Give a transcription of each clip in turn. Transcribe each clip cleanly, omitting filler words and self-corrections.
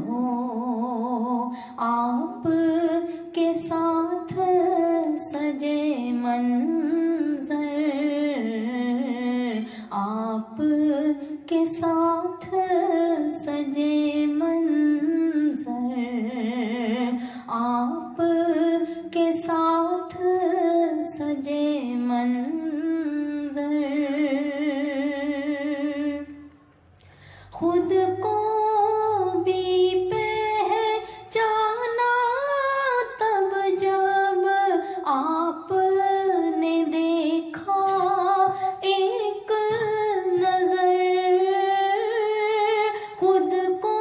हो, आप के साथ सजे मंजर, आप के साथ सजे मंजर, आप के साथ सजे मंजर, खुद को भी पहचाना तब जब आपने देखा एक नजर, खुद को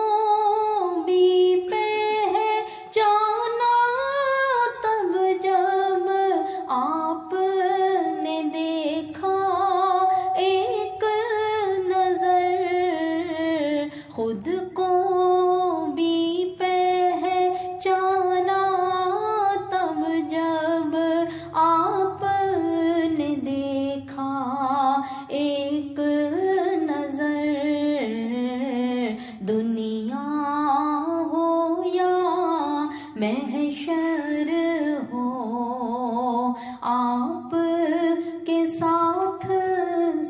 भी पहचाना तब जब आपने देखा एक नजर, खुद को भी पहचाना तब जब आपने देखा एक नजर, दुनिया हो या महशर हो, आप के साथ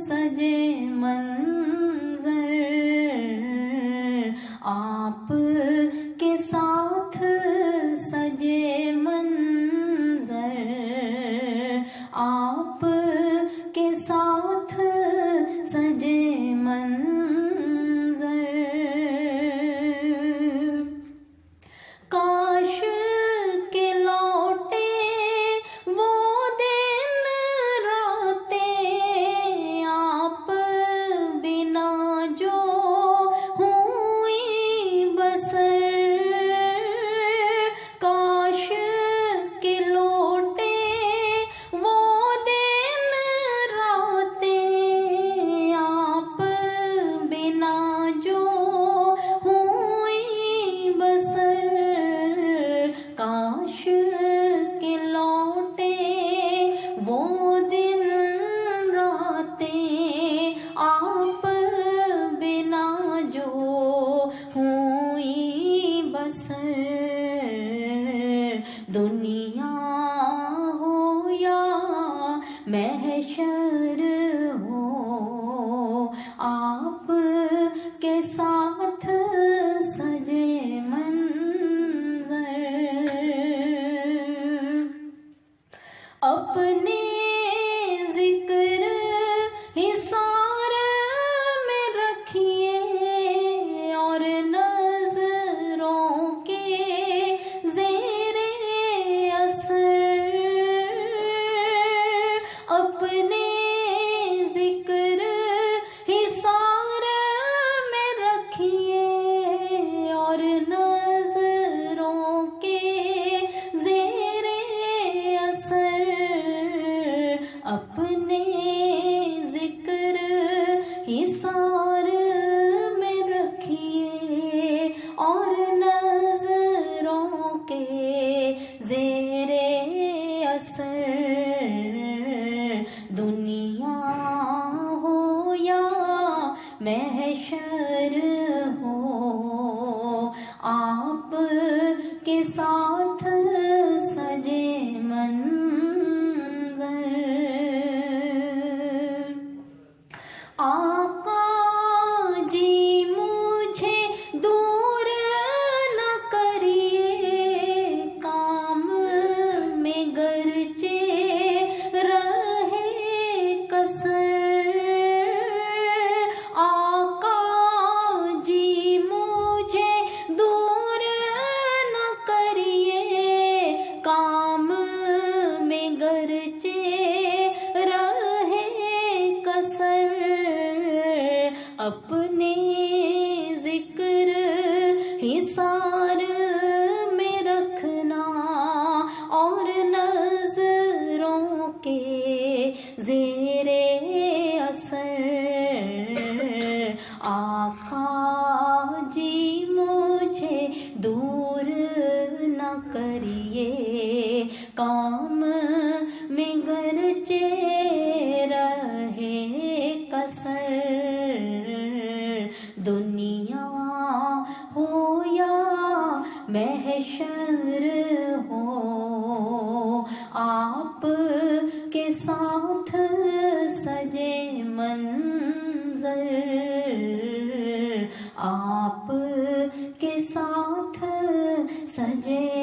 सजे मंजर, आप के साथ सजे मंजर, आप के साथ सजे मंजर, काश के लौटे वो दिन रातें, आप बिना जो हुई बसर, काश के लौटे वो दिन रातें, आप बिना जो हुई बसर, काश के लौटे वो दिन रातें, आप बिना जो हुई बसर, दुनिया हो या महशर हो, आप के साथ सजे मंजर, अपने जिक्र हिसार में रखिए और नजरों के ज़ेरे असर, अपने जिक्र हिसार में रखिए और नजरों के ज़ेरे असर, अपने जिक्र हिसार में रखिए और नजरों के ज़ेरे असर, दुनिया हो या महशर हो, आप के साथ सजे मंजर, आका जी मुझे दूर न करिए, काम में गरचे रहे कसर, आका जी मुझे दूर न करिए, काम में गरचे रहे कसर, अपने जिक्र हिसार में रखना और नजरों के ज़ेरे असर, आका जी मुझे दूर न करिए, काम में गरचे रहे कसर, दुनिया हो محشر ہو، آپ کے ساتھ سجے منظر، آپ کے ساتھ سجے